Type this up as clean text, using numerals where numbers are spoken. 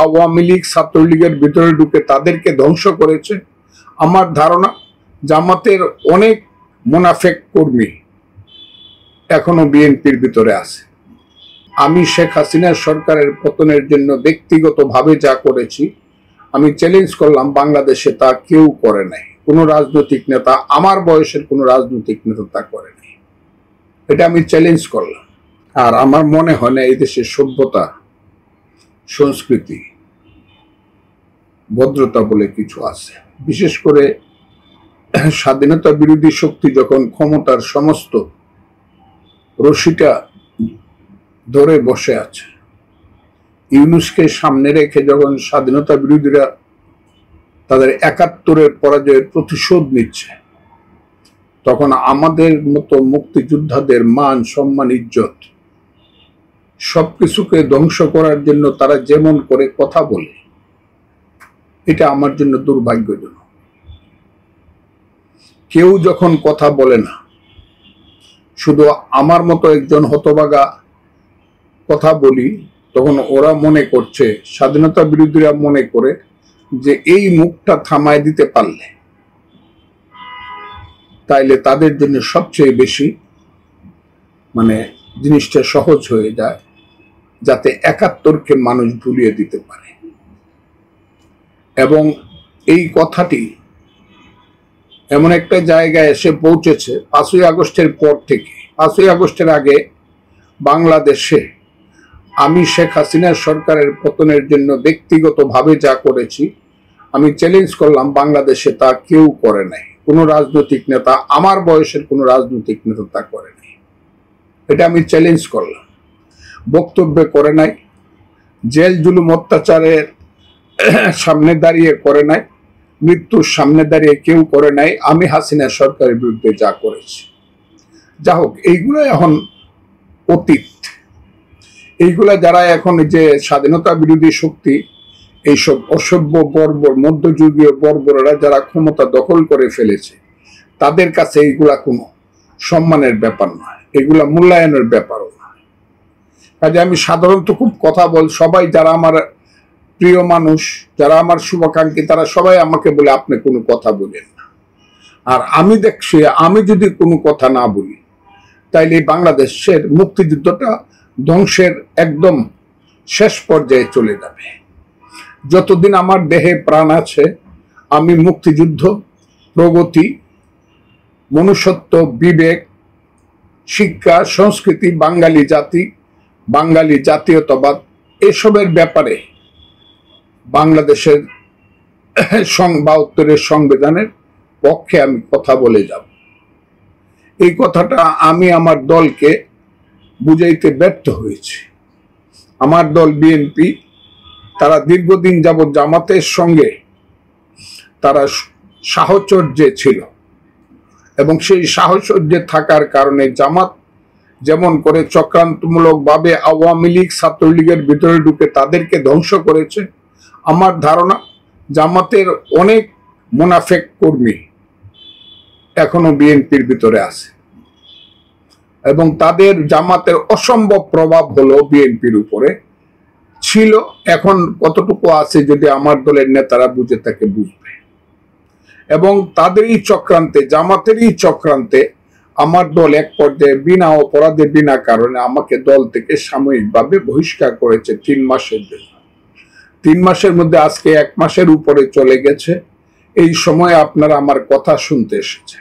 আওয়ামী লীগ ছাত্রলীগের ভিতরে ঢুকে তাদেরকে ধ্বংস করেছে। আমার ধারণা জামাতের অনেক মুনাফেক কর্মী এখনো বিএনপির ভিতরে আছে। আমি শেখ হাসিনার সরকারের পতনের জন্য ব্যক্তিগতভাবে যা করেছি, আমি চ্যালেঞ্জ করলাম বাংলাদেশে তা কেউ করে নাই। কোনো রাজনৈতিক নেতা, আমার বয়সের কোনো রাজনৈতিক নেতা তা করে নাই। এটা আমি চ্যালেঞ্জ করলাম। আর আমার মনে হয় না এই দেশের সভ্যতা, সংস্কৃতি, ভদ্রতা বলে কিছু আছে। বিশেষ করে স্বাধীনতা বিরোধী শক্তি যখন ক্ষমতার সমস্ত রশিটা ধরে বসে আছে, ইউনূসকে সামনে রেখে যখন স্বাধীনতা বিরোধীরা তাদের ৭১-এর পরাজয়ের প্রতিশোধ নিচ্ছে, তখন আমাদের মতো মুক্তিযোদ্ধাদের মান, সম্মান, ইজ্জত সবকিছুকে ধ্বংস করার জন্য তারা যেমন করে কথা বলে, এটা আমার জন্য দুর্ভাগ্যজনক। কেউ যখন কথা বলে না, শুধু আমার মতো একজন হতভাগা কথা বলি, তখন ওরা মনে করছে, স্বাধীনতা বিরোধীরা মনে করে যে এই মুখটা থামায় দিতে পারলে তাইলে তাদের জন্য সবচেয়ে বেশি জিনিসটা সহজ হয়ে যায়, যাতে ৭১-কে মানুষ ভুলিয়ে দিতে পারে। এবং এই কথাটি এমন একটা জায়গায় এসে পৌঁছেছে ৫ই আগস্টের পর থেকে। ৫ই আগস্টের আগে বাংলাদেশে আমি শেখ হাসিনার সরকারের পতনের জন্য ব্যক্তিগতভাবে যা করেছি, আমি চ্যালেঞ্জ করলাম বাংলাদেশে তা কেউ করে নাই। কোনো রাজনৈতিক নেতা, আমার বয়সের কোনো রাজনৈতিক নেতা তা করে নাই। এটা আমি চ্যালেঞ্জ করলাম। বক্তব্যে করে নাই, জেল জুলুম অত্যাচারের সামনে দাঁড়িয়ে করে নাই, মৃত্যুর সামনে দাঁড়িয়ে কেউ করে নাই। আমি হাসিনা সরকারের বিরুদ্ধে যা করেছি, যা হোক, এইগুলো এখন অতীত। এইগুলা যারা এখন যে স্বাধীনতা বিরোধী শক্তি, এইসব অসভ্য বর্বর মধ্যযুগীয় বর্বরেরা যারা ক্ষমতা দখল করে ফেলেছে, তাদের কাছে এইগুলা কোনো সম্মানের ব্যাপার নয়, এগুলা মূল্যায়নের ব্যাপারও নয়। কাজে আমি সাধারণত খুব কথা সবাই যারা আমার প্রিয় মানুষ, যারা আমার শুভাকাঙ্ক্ষী, তারা সবাই আমাকে বলে আপনি কোনো কথা বলেন না। আর আমি দেখছি, আমি যদি কোনো কথা না বলি, তাইলে বাংলাদেশের মুক্তিযুদ্ধটা ধ্বংসের একদম শেষ পর্যায়ে চলে যাবে। যতদিন আমার দেহে প্রাণ আছে, আমি মুক্তিযুদ্ধ, প্রগতি, মনুষ্যত্ব, বিবেক, শিক্ষা, সংস্কৃতি, বাঙালি জাতি, বাঙালি জাতীয়তাবাদ, এসবের ব্যাপারে বাংলাদেশের ৭২-এর সংবিধানের পক্ষে আমি কথা বলে যাব। এই কথাটা আমি আমার দলকে বুঝাইতে ব্যর্থ হয়েছি। আমার দল বিএনপি, তারা দীর্ঘদিন যাবৎ জামাতের সঙ্গে তারা সাহচর্যে ছিল, এবং সেই সাহচর্যে থাকার কারণে জামাত যেমন করে চক্রান্তমূলকভাবে আওয়ামী লীগ ছাত্রলীগের ভিতরে ঢুকে তাদেরকে ধ্বংস করেছে, আমার ধারণা জামাতের অনেক মুনাফেক কর্মী এখনো বিএনপির ভিতরে আছে, এবং তাদের জামাতের অসম্ভব প্রভাব হলো বিএনপির উপরে, ছিল, এখন কতটুকু আছে যদি আমার দলের নেতারা বুঝে থাকে বুঝবে। এবং তাদেরই চক্রান্তে, জামাতেরই চক্রান্তে আমার দল এক পর্যায়ে বিনা অপরাধে, বিনা কারণে আমাকে দল থেকে সাময়িকভাবে বহিষ্কার করেছে ৩ মাসের জন্য। ৩ মাসের মধ্যে আজকে ১ মাসের উপরে চলে গেছে। এই সময় আপনারা আমার কথা শুনতে এসেছে।